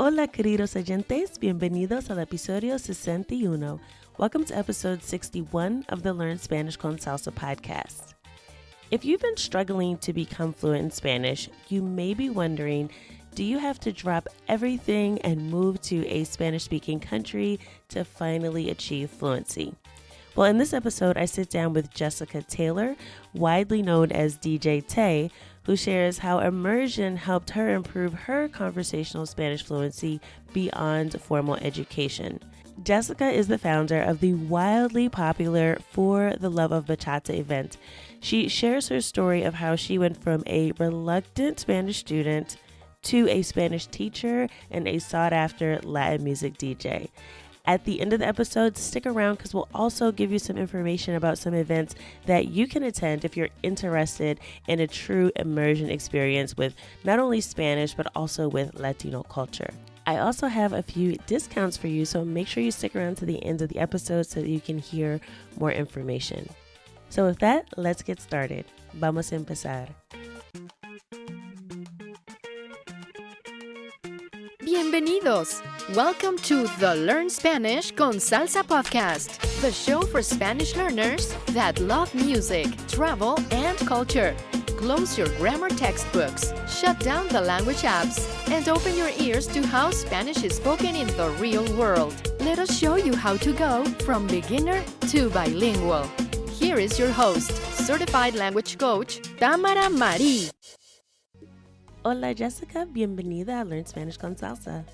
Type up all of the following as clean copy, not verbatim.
Hola, queridos oyentes. Bienvenidos al episodio 61. Welcome to episode 61 of the Learn Spanish con Salsa podcast. If you've been struggling to become fluent in Spanish, you may be wondering, do you have to drop everything and move to a Spanish-speaking country to finally achieve fluency? Well, in this episode, I sit down with Jessica Taylor, widely known as DJ Tay, who shares how Immersion helped her improve her conversational Spanish fluency beyond formal education. Jessica is the founder of the wildly popular For the Love of Bachata event. She shares her story of how she went from a reluctant Spanish student to a Spanish teacher and a sought-after Latin music DJ. At the end of the episode, stick around because we'll also give you some information about some events that you can attend if you're interested in a true immersion experience with not only Spanish, but also with Latino culture. I also have a few discounts for you, so make sure you stick around to the end of the episode so that you can hear more information. So with that, let's get started. Vamos a empezar. Bienvenidos! Welcome to the Learn Spanish con Salsa podcast, the show for Spanish learners that love music, travel, and culture. Close your grammar textbooks, shut down the language apps, and open your ears to how Spanish is spoken in the real world. Let us show you how to go from beginner to bilingual. Here is your host, certified language coach, Tamara Marie. Hola, Jessica. Bienvenida a Learn Spanish con Salsa.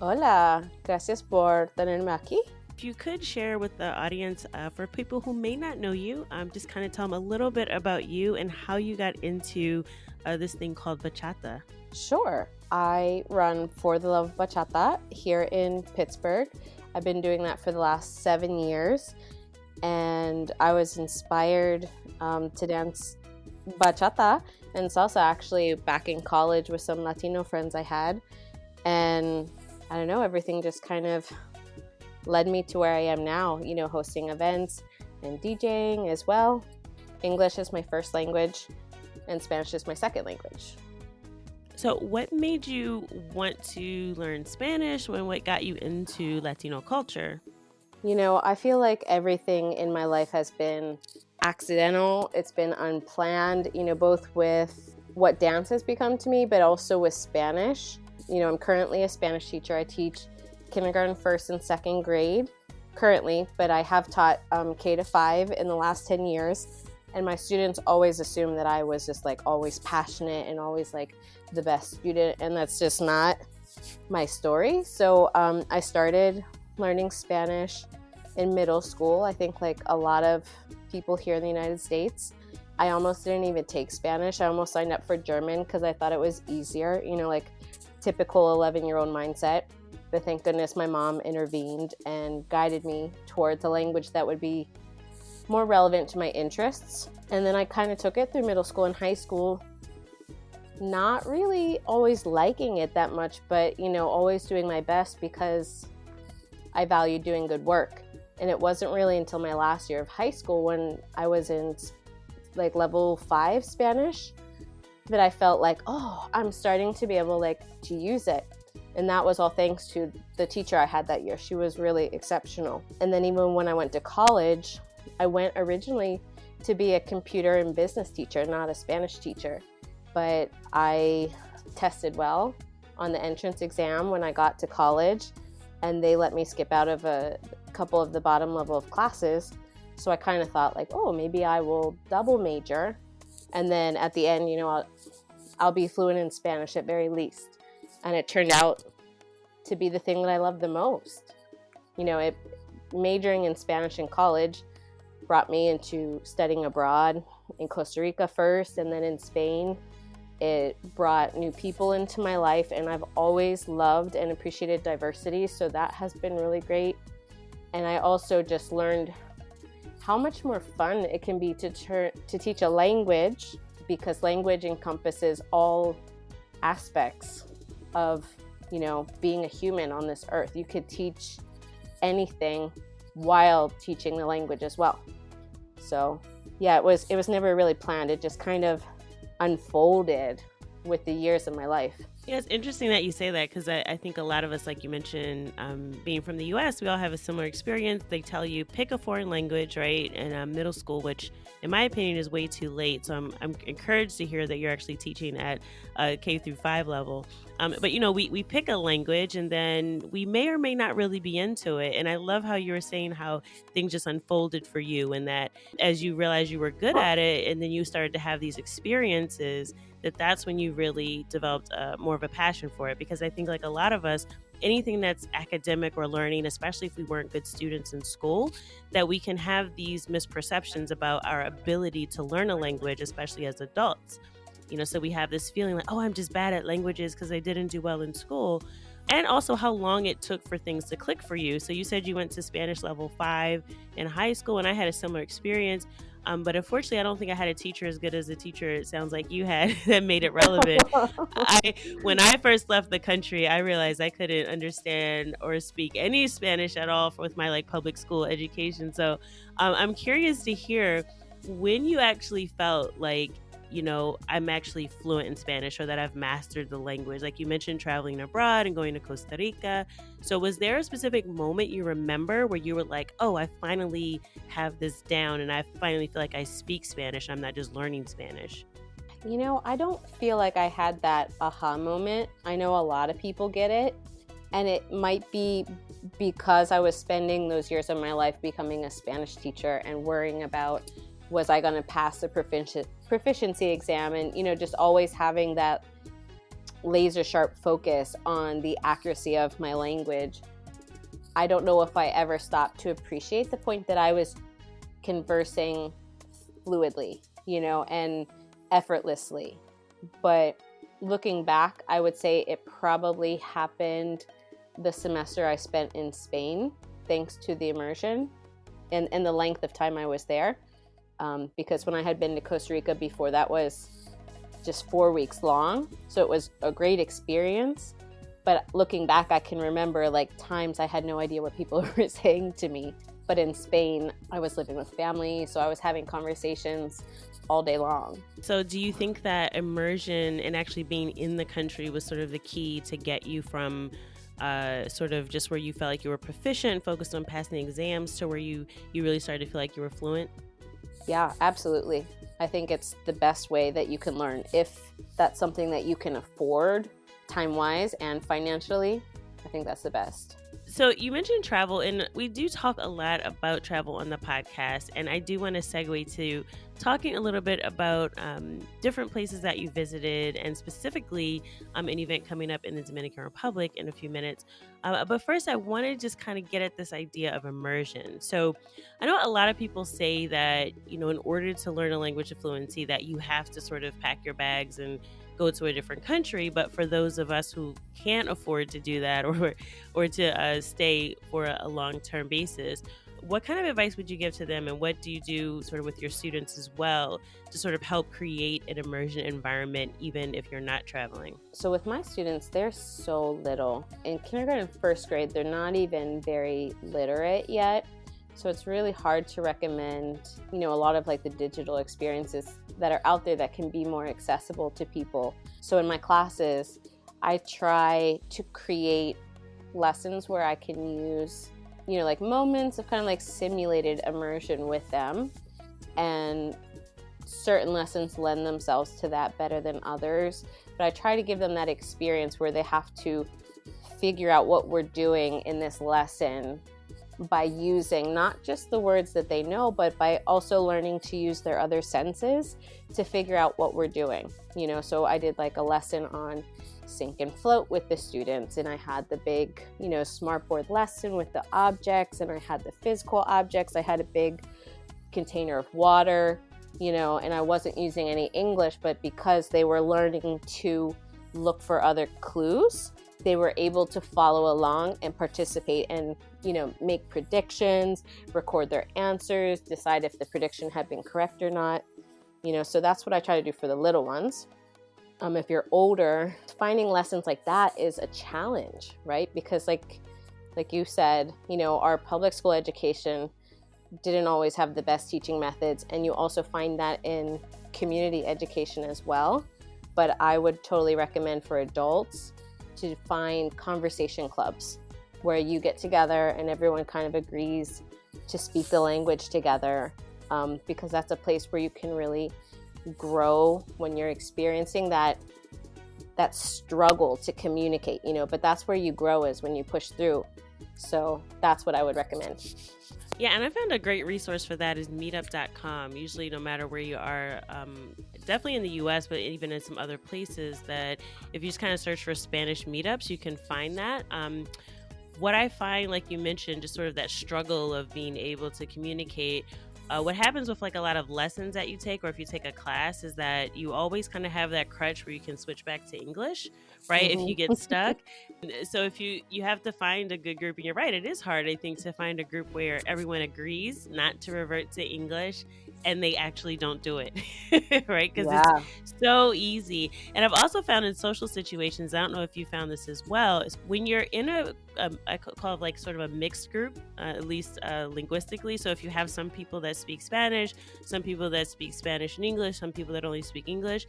Hola, gracias por tenerme aquí. If you could share with the audience, for people who may not know you, just kind of tell them a little bit about you and how you got into this thing called bachata. Sure. I run For the Love of Bachata here in Pittsburgh. I've been doing that for the last 7 years, and I was inspired to dance bachata and salsa actually back in college with some Latino friends I had. And I don't know, everything just kind of led me to where I am now, hosting events and DJing as well. English is my first language and Spanish is my second language. So what made you want to learn Spanish and what got you into Latino culture? I feel like everything in my life has been accidental. It's been unplanned, both with what dance has become to me, but also with Spanish. I'm currently a Spanish teacher. I teach kindergarten, first and second grade currently, but I have taught K to 5 in the last 10 years. And my students always assume that I was just always passionate and always the best student. And that's just not my story. So I started learning Spanish in middle school. I think a lot of people here in the United States, I almost didn't even take Spanish. I almost signed up for German because I thought it was easier, typical 11-year-old mindset. But thank goodness my mom intervened and guided me towards a language that would be more relevant to my interests. And then I kind of took it through middle school and high school, not really always liking it that much, but, always doing my best because I value doing good work. And it wasn't really until my last year of high school when I was in level 5 Spanish that I felt I'm starting to be able to use it. And that was all thanks to the teacher I had that year. She was really exceptional. And then even when I went to college, I went originally to be a computer and business teacher, not a Spanish teacher. But I tested well on the entrance exam when I got to college, and they let me skip out of a couple of the bottom level of classes. So I kind of thought maybe I will double major. And then at the end, I'll be fluent in Spanish at very least. And it turned out to be the thing that I love the most. Majoring in Spanish in college brought me into studying abroad in Costa Rica first and then in Spain. It brought new people into my life, and I've always loved and appreciated diversity, so that has been really great. And I also just learned how much more fun it can be to teach a language, because language encompasses all aspects of, being a human on this earth. You could teach anything while teaching the language as well. So yeah, it was never really planned. It just kind of unfolded with the years of my life. Yeah, it's interesting that you say that because I think a lot of us, like you mentioned, being from the U.S., we all have a similar experience. They tell you pick a foreign language, right, in middle school, which in my opinion is way too late. So I'm encouraged to hear that you're actually teaching at K through 5 level. But, we pick a language and then we may or may not really be into it. And I love how you were saying how things just unfolded for you and that as you realized you were good at it and then you started to have these experiences, that's when you really developed more of a passion for it. Because I think like a lot of us, anything that's academic or learning, especially if we weren't good students in school, that we can have these misperceptions about our ability to learn a language, especially as adults. So we have this feeling like, oh, I'm just bad at languages because I didn't do well in school. And also how long it took for things to click for you. So you said you went to Spanish level 5 in high school, and I had a similar experience. But unfortunately, I don't think I had a teacher as good as the teacher it sounds like you had that made it relevant. When I first left the country, I realized I couldn't understand or speak any Spanish at all with my public school education. So I'm curious to hear when you actually felt like, I'm actually fluent in Spanish or that I've mastered the language. Like you mentioned traveling abroad and going to Costa Rica. So was there a specific moment you remember where you were like, oh, I finally have this down and I finally feel like I speak Spanish. I'm not just learning Spanish? I don't feel like I had that aha moment. I know a lot of people get it, and it might be because I was spending those years of my life becoming a Spanish teacher and worrying about, was I going to pass the proficiency exam, and just always having that laser sharp focus on the accuracy of my language. I don't know if I ever stopped to appreciate the point that I was conversing fluidly, and effortlessly. But looking back, I would say it probably happened the semester I spent in Spain, thanks to the immersion and the length of time I was there. Because when I had been to Costa Rica before, that was just 4 weeks long. So it was a great experience. But looking back, I can remember times I had no idea what people were saying to me. But in Spain, I was living with family, so I was having conversations all day long. So do you think that immersion and actually being in the country was sort of the key to get you from sort of just where you felt like you were proficient, focused on passing the exams, to where you really started to feel like you were fluent? Yeah, absolutely. I think it's the best way that you can learn. If that's something that you can afford time-wise and financially, I think that's the best. So you mentioned travel, and we do talk a lot about travel on the podcast, and I do want to segue to talking a little bit about different places that you visited, and specifically an event coming up in the Dominican Republic in a few minutes. But first, I want to just kind of get at this idea of immersion. So I know a lot of people say that, in order to learn a language of fluency, that you have to sort of pack your bags and go to a different country. But for those of us who can't afford to do that or to stay for a long-term basis, what kind of advice would you give to them, and what do you do sort of with your students as well to sort of help create an immersion environment even if you're not traveling? So with my students, they're so little. In kindergarten and first grade, they're not even very literate yet. So it's really hard to recommend, a lot of the digital experiences that are out there that can be more accessible to people. So in my classes, I try to create lessons where I can use moments of kind of simulated immersion with them. And certain lessons lend themselves to that better than others. But I try to give them that experience where they have to figure out what we're doing in this lesson by using not just the words that they know, but by also learning to use their other senses to figure out what we're doing. So I did a lesson on sink and float with the students, and I had the big smartboard lesson with the objects, and I had the physical objects. I had a big container of water, and I wasn't using any English, but because they were learning to look for other clues, they were able to follow along and participate and make predictions, record their answers, decide if the prediction had been correct or not. So that's what I try to do for the little ones. If you're older, finding lessons like that is a challenge, right? Because like you said, our public school education didn't always have the best teaching methods. And you also find that in community education as well. but I would totally recommend for adults to find conversation clubs where you get together and everyone kind of agrees to speak the language together, because that's a place where you can really grow when you're experiencing that struggle to communicate, but that's where you grow, is when you push through. So that's what I would recommend. Yeah, and I found a great resource for that is meetup.com. Usually, no matter where you are, definitely in the US, but even in some other places, that if you just kind of search for Spanish meetups, you can find that. What I find, like you mentioned, just sort of that struggle of being able to communicate. What happens with like a lot of lessons that you take, or if you take a class, is that you always kind of have that crutch where you can switch back to English, right? Mm-hmm. If you get stuck. So if you have to find a good group, and you're right, it is hard, I think, to find a group where everyone agrees not to revert to English and they actually don't do it, right? Because it's so easy. And I've also found in social situations, I don't know if you found this as well, is when you're in I call it like sort of a mixed group, at least linguistically. So if you have some people that speak Spanish, some people that speak Spanish and English, some people that only speak English,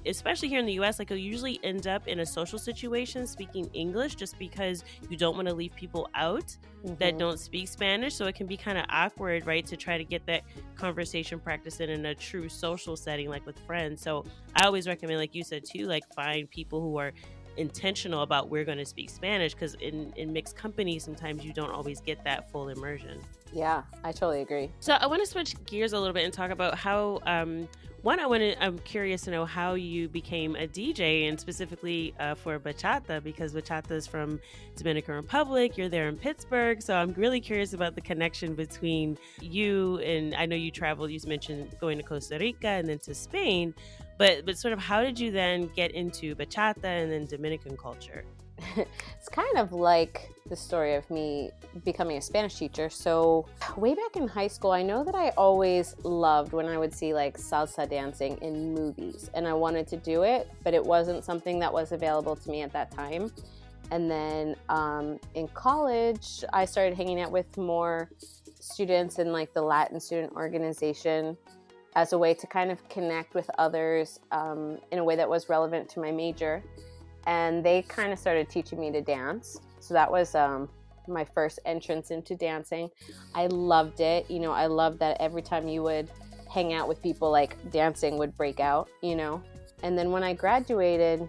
especially here in the US, like you'll usually end up in a social situation speaking English, just because you don't want to leave people out that don't speak Spanish. So it can be kind of awkward, right, to try to get that conversation practice in a true social setting, like with friends. So I always recommend, like you said too, like find people who are intentional about we're going to speak Spanish, because in mixed companies, sometimes you don't always get that full immersion. Yeah, I totally agree. So I want to switch gears a little bit and talk about how, I'm curious to know how you became a DJ, and specifically for bachata, because bachata is from Dominican Republic. You're there in Pittsburgh. So I'm really curious about the connection between you, and I know you traveled, you mentioned going to Costa Rica and then to Spain, but sort of how did you then get into bachata and then Dominican culture? It's kind of like the story of me becoming a Spanish teacher. So way back in high school, I know that I always loved when I would see like salsa dancing in movies, and I wanted to do it, but it wasn't something that was available to me at that time. And then in college, I started hanging out with more students in like the Latin student organization as a way to kind of connect with others in a way that was relevant to my major. And they kind of started teaching me to dance. So that was my first entrance into dancing. I loved it. I loved that every time you would hang out with people, like dancing would break out, And then when I graduated,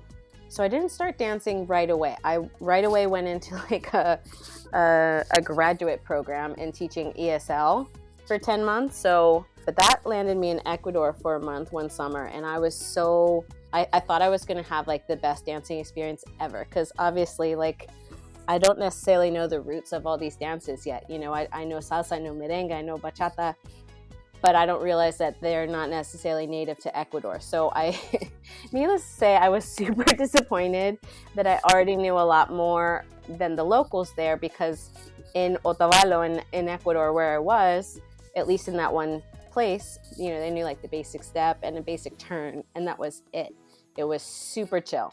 so I didn't start dancing right away. I right away went into like a graduate program in teaching ESL for 10 months. But that landed me in Ecuador for a month one summer. And I was I thought I was going to have like the best dancing experience ever, because obviously like I don't necessarily know the roots of all these dances yet. I know salsa, I know merengue, I know bachata, but I don't realize that they're not necessarily native to Ecuador. So needless to say, I was super disappointed that I already knew a lot more than the locals there, because in Otavalo in Ecuador, where I was, at least in that one place, they knew like the basic step and a basic turn, and that was it. It was super chill.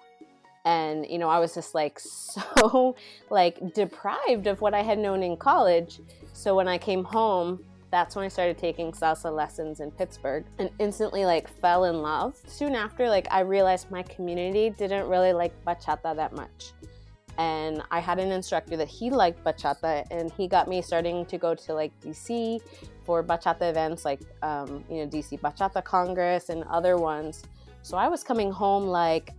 And, I was just like so like deprived of what I had known in college. So when I came home, that's when I started taking salsa lessons in Pittsburgh, and instantly like fell in love. Soon after, like I realized my community didn't really like bachata that much. And I had an instructor that he liked bachata, and he got me starting to go to like DC for bachata events, like, DC Bachata Congress and other ones. So I was coming home like,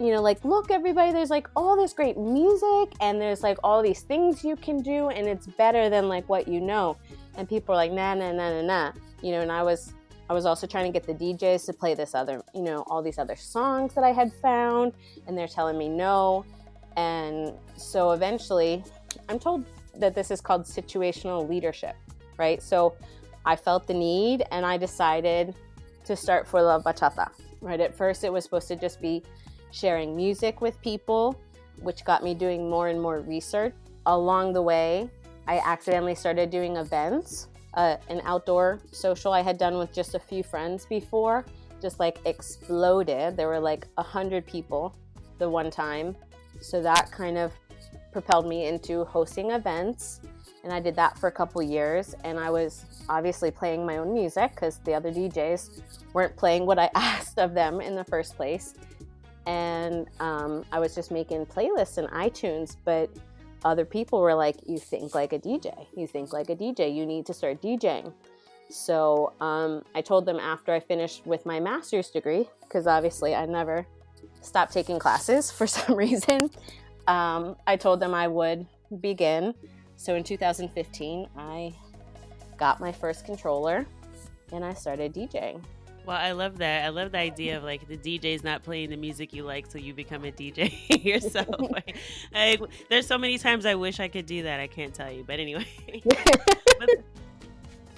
look, everybody, there's like all this great music, and there's like all these things you can do, and it's better than like what you know. And people are like, nah, nah, nah, nah, nah. And I was also trying to get the DJs to play this other, all these other songs that I had found, and they're telling me no. And so eventually, I'm told that this is called situational leadership, right? So I felt the need, and I decided to start for Love Bachata, right? At first, it was supposed to just be sharing music with people, which got me doing more and more research. Along the way, I accidentally started doing events, an outdoor social I had done with just a few friends before, just like exploded. There were like 100 people the one time. So that kind of propelled me into hosting events. And I did that for a couple years, and I was obviously playing my own music because the other DJs weren't playing what I asked of them in the first place. And I was just making playlists in iTunes, but other people were like, you think like a DJ. You think like a DJ. You need to start DJing. So I told them after I finished with my master's degree, because obviously I never stopped taking classes for some reason, I told them I would begin. So in 2015, I got my first controller and I started DJing. Well, I love that. I love the idea of like the DJ's not playing the music you like, so you become a DJ yourself. There's so many times I wish I could do that. I can't tell you. But anyway.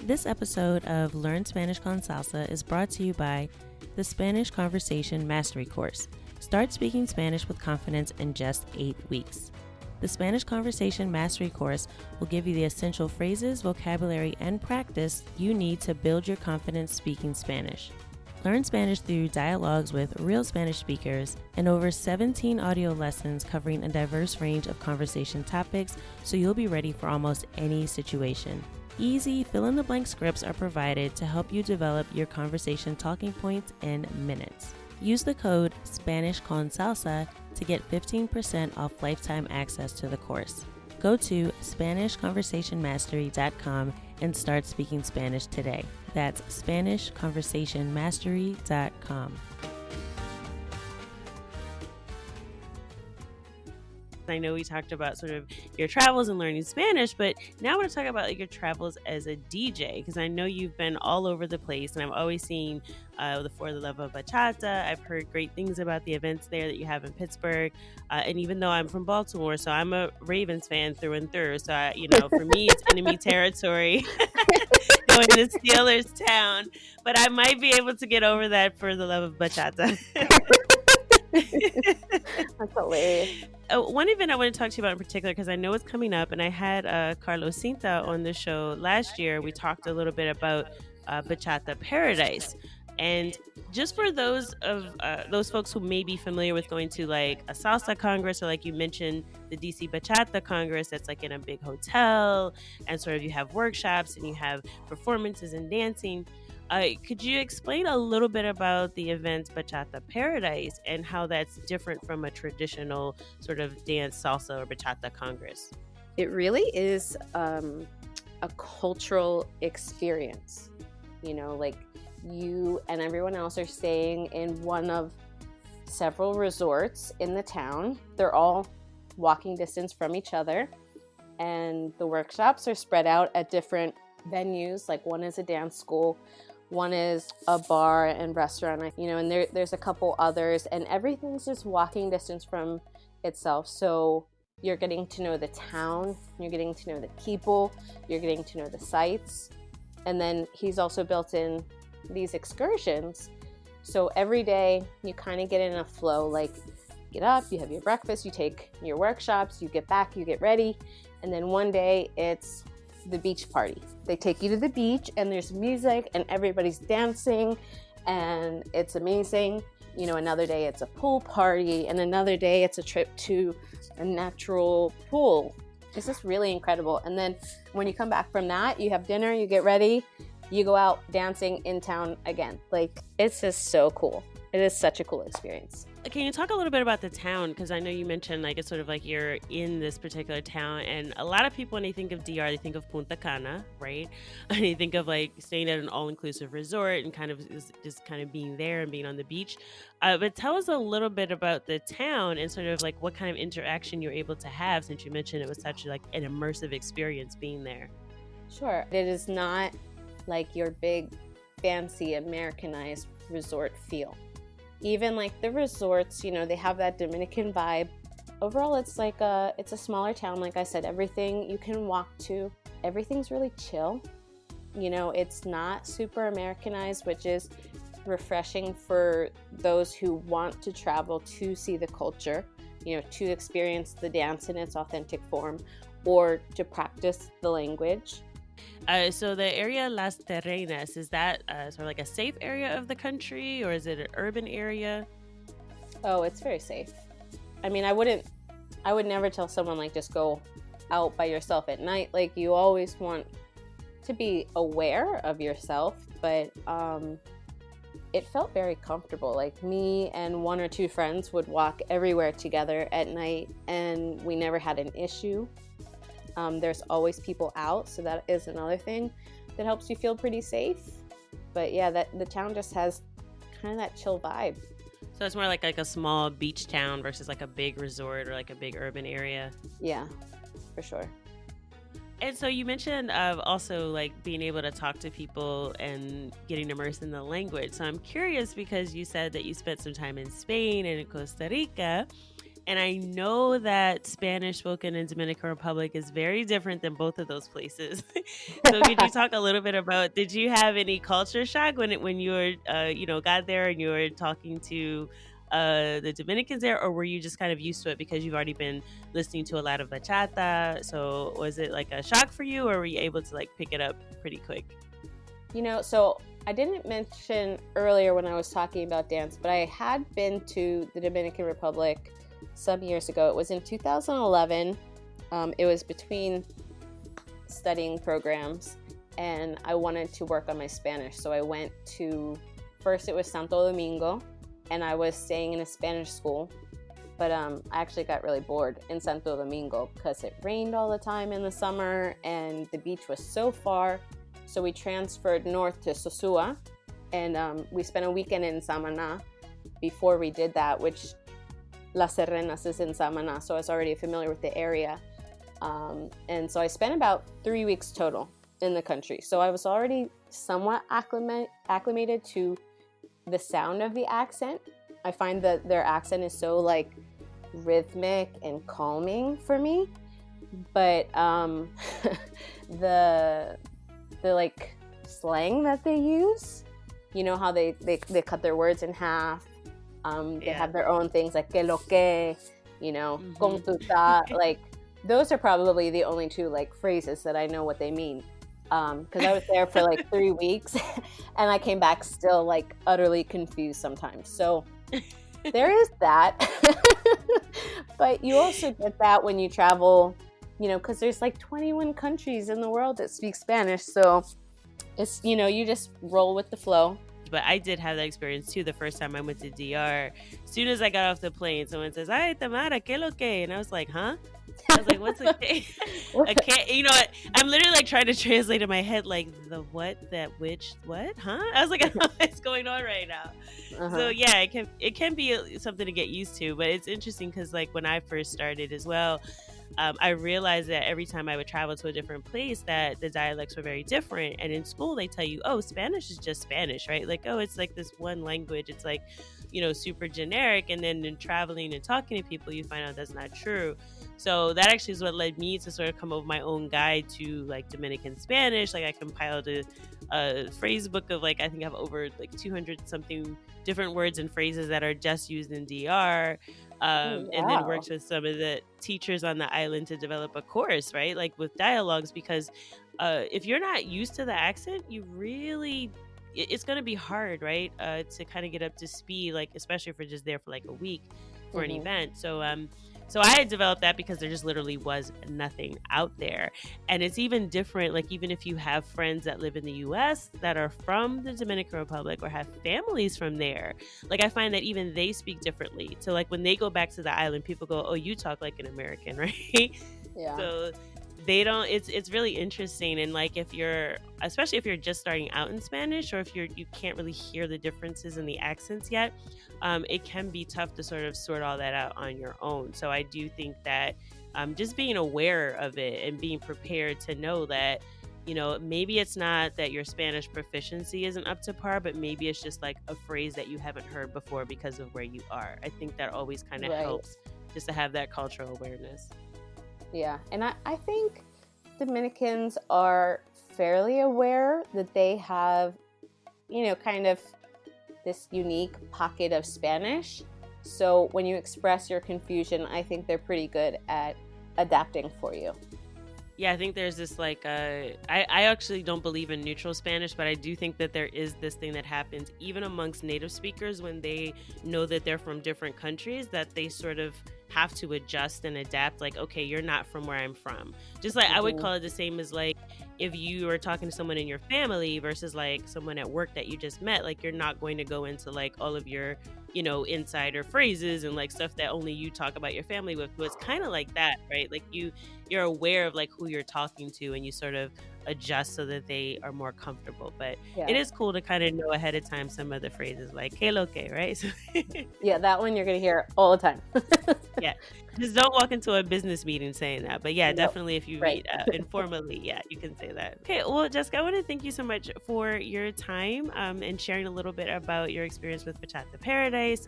This episode of Learn Spanish con Salsa is brought to you by the Spanish Conversation Mastery Course. Start speaking Spanish with confidence in just 8 weeks. The Spanish Conversation Mastery Course will give you the essential phrases, vocabulary, and practice you need to build your confidence speaking Spanish. Learn Spanish through dialogues with real Spanish speakers and over 17 audio lessons covering a diverse range of conversation topics, so you'll be ready for almost any situation. Easy fill-in-the-blank scripts are provided to help you develop your conversation talking points in minutes. Use the code SpanishConSalsa to get 15% off lifetime access to the course. Go to SpanishConversationMastery.com and start speaking Spanish today. That's SpanishConversationMastery.com. I know we talked about sort of your travels and learning Spanish, but now I want to talk about like your travels as a DJ, because I know you've been all over the place, and I've always seen for the Love of Bachata. I've heard great things about the events there that you have in Pittsburgh, and even though I'm from Baltimore, so I'm a Ravens fan through and through. So for me, it's enemy territory going to Steelers town, but I might be able to get over that for the Love of Bachata. That's hilarious. One event I want to talk to you about in particular, because I know it's coming up, and I had Carlos Cinta on the show last year. We talked a little bit about Bachata Paradise. And just for those folks who may be familiar with going to like a salsa congress, or like you mentioned, the DC Bachata Congress, that's like in a big hotel, and sort of you have workshops and you have performances and dancing. Could you explain a little bit about the event Bachata Paradise and how that's different from a traditional sort of dance, salsa, or bachata congress? It really is a cultural experience. Like you and everyone else are staying in one of several resorts in the town. They're all walking distance from each other, and the workshops are spread out at different venues. Like one is a dance school, one is a bar and restaurant, and there's a couple others, and everything's just walking distance from itself. So you're getting to know the town, you're getting to know the people, you're getting to know the sites. And then he's also built in these excursions. So every day you kind of get in a flow, like get up, you have your breakfast, you take your workshops, you get back, you get ready. And then one day it's the beach party. They take you to the beach and there's music and everybody's dancing and it's amazing. Another day it's a pool party, and another day it's a trip to a natural pool. It's just really incredible. And then when you come back from that, you have dinner, you get ready, you go out dancing in town again. Like, it's just so cool. It is such a cool experience. Can you talk a little bit about the town? Because I know you mentioned like it's sort of like you're in this particular town, and a lot of people when they think of DR, they think of Punta Cana, right? And they think of like staying at an all-inclusive resort and kind of just kind of being there and being on the beach. But tell us a little bit about the town and sort of like what kind of interaction you're able to have, since you mentioned it was such like an immersive experience being there. Sure. It is not like your big, fancy, Americanized resort feel. Even like the resorts, they have that Dominican vibe. Overall, it's like it's a smaller town. Like I said, everything you can walk to, everything's really chill. It's not super Americanized, which is refreshing for those who want to travel to see the culture, to experience the dance in its authentic form, or to practice the language. So the area Las Terrenas, is that sort of like a safe area of the country, or is it an urban area? Oh, it's very safe. I mean, I would never tell someone like just go out by yourself at night. Like, you always want to be aware of yourself, but it felt very comfortable. Like, me and one or two friends would walk everywhere together at night, and we never had an issue. There's always people out, so that is another thing that helps you feel pretty safe. But yeah, that the town just has kind of that chill vibe. So it's more like a small beach town versus like a big resort or like a big urban area. Yeah, for sure. And so you mentioned also like being able to talk to people and getting immersed in the language. So I'm curious because you said that you spent some time in Spain and in Costa Rica. And I know that Spanish spoken in Dominican Republic is very different than both of those places. So could you talk a little bit about, did you have any culture shock when you were, got there and you were talking to the Dominicans there, or were you just kind of used to it because you've already been listening to a lot of bachata? So was it like a shock for you, or were you able to like pick it up pretty quick? So I didn't mention earlier when I was talking about dance, but I had been to the Dominican Republic some years ago. It was in 2011. It was between studying programs, and I wanted to work on my Spanish. So I went to, first it was Santo Domingo, and I was staying in a Spanish school. But I actually got really bored in Santo Domingo because it rained all the time in the summer, and the beach was so far. So we transferred north to Sosua, and we spent a weekend in Samaná before we did that, which Las Serrenas is in Samaná, so I was already familiar with the area. And so I spent about 3 weeks total in the country. So I was already somewhat acclimated to the sound of the accent. I find that their accent is so like rhythmic and calming for me. But the like slang that they use, you know how they cut their words in half. They have their own things like que lo que, como tu ta. Like, those are probably the only two like phrases that I know what they mean. Because I was there for like 3 weeks and I came back still like utterly confused sometimes. So there is that. But you also get that when you travel, because there's like 21 countries in the world that speak Spanish. So it's, you just roll with the flow. But I did have that experience too. The first time I went to DR, as soon as I got off the plane, someone says, "Ay, Tamara, ¿qué lo que?" And I was like, "Huh?" I was like, "What's a K?" A K? I'm literally like trying to translate in my head, like the what, that which, what, huh? I was like, I don't know what's going on right now. So yeah, it can be something to get used to, but it's interesting because like when I first started as well, I realized that every time I would travel to a different place that the dialects were very different. And in school, they tell you, oh, Spanish is just Spanish, right? Like, oh, it's like this one language. It's like, super generic. And then in traveling and talking to people, you find out that's not true. So that actually is what led me to sort of come up with my own guide to like Dominican Spanish. Like I compiled a phrase book of like, I think I have over like 200 something different words and phrases that are just used in DR. And then worked with some of the teachers on the island to develop a course, right? Like with dialogues, because if you're not used to the accent, it's going to be hard, right? To kind of get up to speed, like, especially if you're just there for like a week for an event. So I had developed that because there just literally was nothing out there. And it's even different, like even if you have friends that live in the US that are from the Dominican Republic or have families from there, like I find that even they speak differently. So like when they go back to the island, people go, oh, you talk like an American, right? Yeah. So they don't, it's really interesting. And like especially if you're just starting out in Spanish, or if you can't really hear the differences in the accents yet, it can be tough to sort of sort all that out on your own. So I do think that just being aware of it and being prepared to know that, maybe it's not that your Spanish proficiency isn't up to par, but maybe it's just like a phrase that you haven't heard before because of where you are. I think that always kind of helps just to have that cultural awareness. Yeah, and I think Dominicans are fairly aware that they have, kind of this unique pocket of Spanish. So when you express your confusion, I think they're pretty good at adapting for you. Yeah, I think there's this like, I actually don't believe in neutral Spanish, but I do think that there is this thing that happens even amongst native speakers when they know that they're from different countries, that they sort of have to adjust and adapt. Like, okay, you're not from where I'm from. Just like I would call it the same as like if you are talking to someone in your family versus like someone at work that you just met, like you're not going to go into like all of your, insider phrases and like stuff that only you talk about your family with. But it's kind of like that, right? Like you're aware of like who you're talking to and you sort of adjust so that they are more comfortable. But it is cool to kind of know ahead of time some of the phrases like que lo que, right? So yeah, that one you're going to hear all the time. yeah. Just don't walk into a business meeting saying that. But yeah, definitely if you meet informally, you can say that. Okay, well, Jessica, I want to thank you so much for your time and sharing a little bit about your experience with Bachata Paradise.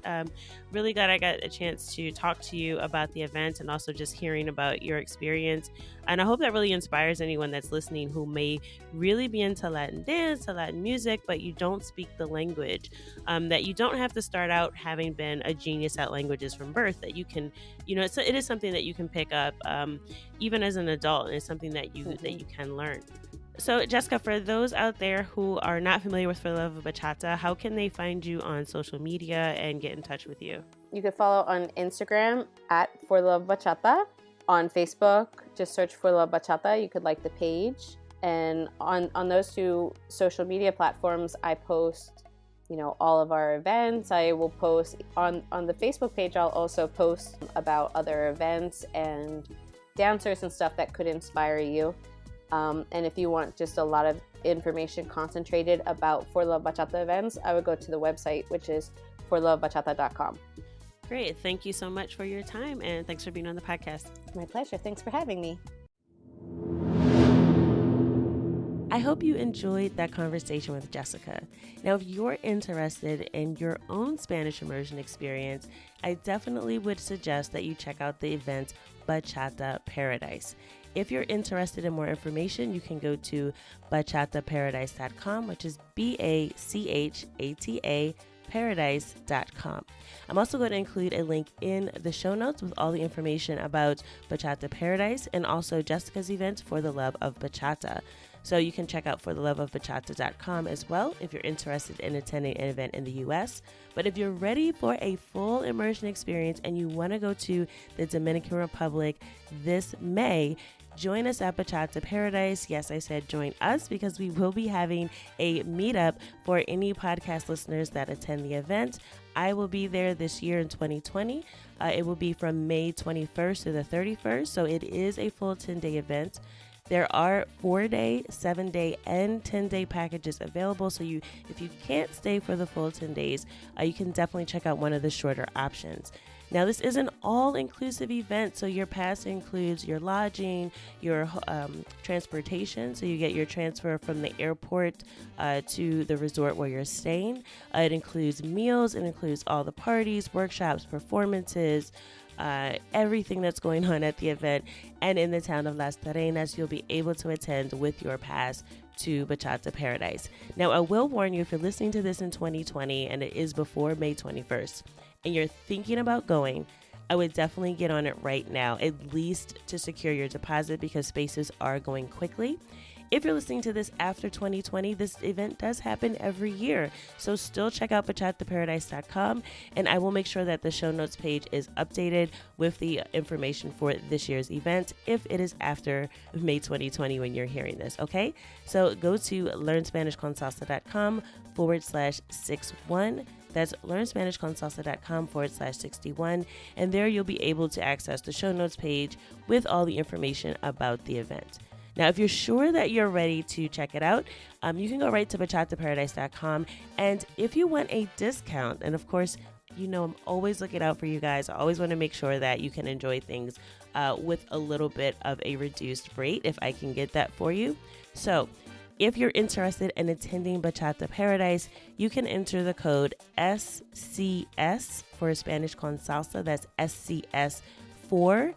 Really glad I got a chance to talk to you about the event and also just hearing about your experience. And I hope that really inspires anyone that's listening who may really be into Latin dance, to Latin music, but you don't speak the language. That you don't have to start out having been a genius at languages from birth, that you can, it is something that you can pick up even as an adult, and it's something that you can learn. So Jessica, for those out there who are not familiar with For the Love of Bachata, how can they find you on social media and get in touch with you? You can follow on Instagram at For the Love of Bachata. On Facebook, just search For the Love of Bachata. You could like the page. And on those two social media platforms, I post all of our events. I will post on the Facebook page. I'll also post about other events and dancers and stuff that could inspire you. And if you want just a lot of information concentrated about For Love Bachata events, I would go to the website, which is forlovebachata.com. Great. Thank you so much for your time, and thanks for being on the podcast. My pleasure. Thanks for having me. I hope you enjoyed that conversation with Jessica. Now, if you're interested in your own Spanish immersion experience, I definitely would suggest that you check out the event Bachata Paradise. If you're interested in more information, you can go to bachataparadise.com, which is BACHATA paradise.com. I'm also going to include a link in the show notes with all the information about Bachata Paradise and also Jessica's event For the Love of Bachata. So you can check out fortheloveofbachata.com as well if you're interested in attending an event in the U.S. But if you're ready for a full immersion experience and you want to go to the Dominican Republic this May, join us at Bachata Paradise. Yes, I said join us because we will be having a meetup for any podcast listeners that attend the event. I will be there this year in 2020. It will be from May 21st to the 31st, so it is a full 10-day event. There are 4-day, 7-day, and 10-day packages available. So if you can't stay for the full 10 days, you can definitely check out one of the shorter options. Now, this is an all-inclusive event, so your pass includes your lodging, your transportation, so you get your transfer from the airport to the resort where you're staying. It includes meals, it includes all the parties, workshops, performances, everything that's going on at the event. And in the town of Las Terrenas, you'll be able to attend with your pass to Bachata Paradise. Now, I will warn you, if you're listening to this in 2020 and it is before May 21st, and you're thinking about going, I would definitely get on it right now, at least to secure your deposit because spaces are going quickly. If you're listening to this after 2020, this event does happen every year. So still check out bachataparadise.com, and I will make sure that the show notes page is updated with the information for this year's event if it is after May 2020 when you're hearing this, okay? So go to learnspanishconsalsa.com/61. That's learnspanishconsalsa.com/61. And there you'll be able to access the show notes page with all the information about the event. Now, if you're sure that you're ready to check it out, you can go right to bachataparadise.com. And if you want a discount, and of course, I'm always looking out for you guys. I always want to make sure that you can enjoy things with a little bit of a reduced rate if I can get that for you. So if you're interested in attending Bachata Paradise, you can enter the code SCS for Spanish con Salsa. That's SCS4 for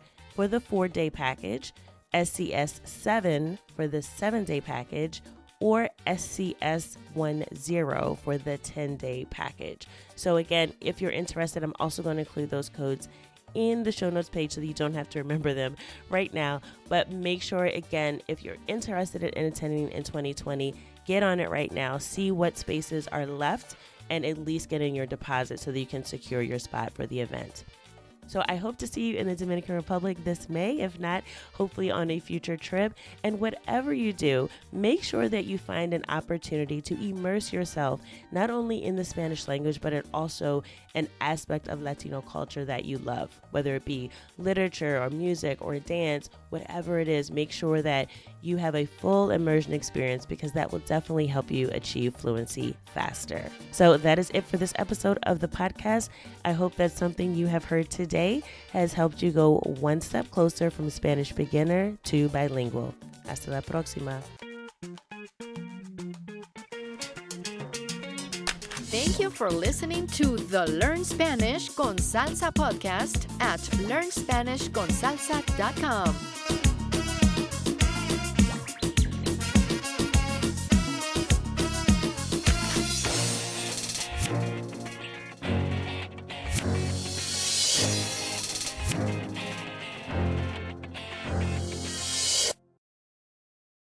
the 4-day package, SCS7 for the 7-day package, or SCS10 for the 10-day package. So again, if you're interested, I'm also going to include those codes in the show notes page so that you don't have to remember them right now. But make sure, again, if you're interested in attending in 2020, get on it right now. See what spaces are left and at least get in your deposit so that you can secure your spot for the event. So I hope to see you in the Dominican Republic this May, if not, hopefully on a future trip. And whatever you do, make sure that you find an opportunity to immerse yourself, not only in the Spanish language, but in also an aspect of Latino culture that you love, whether it be literature or music or dance, whatever it is, make sure that you have a full immersion experience, because that will definitely help you achieve fluency faster. So that is it for this episode of the podcast. I hope that something you have heard today has helped you go one step closer from Spanish beginner to bilingual. Hasta la próxima. Thank you for listening to the Learn Spanish con Salsa podcast at learnspanishconsalsa.com.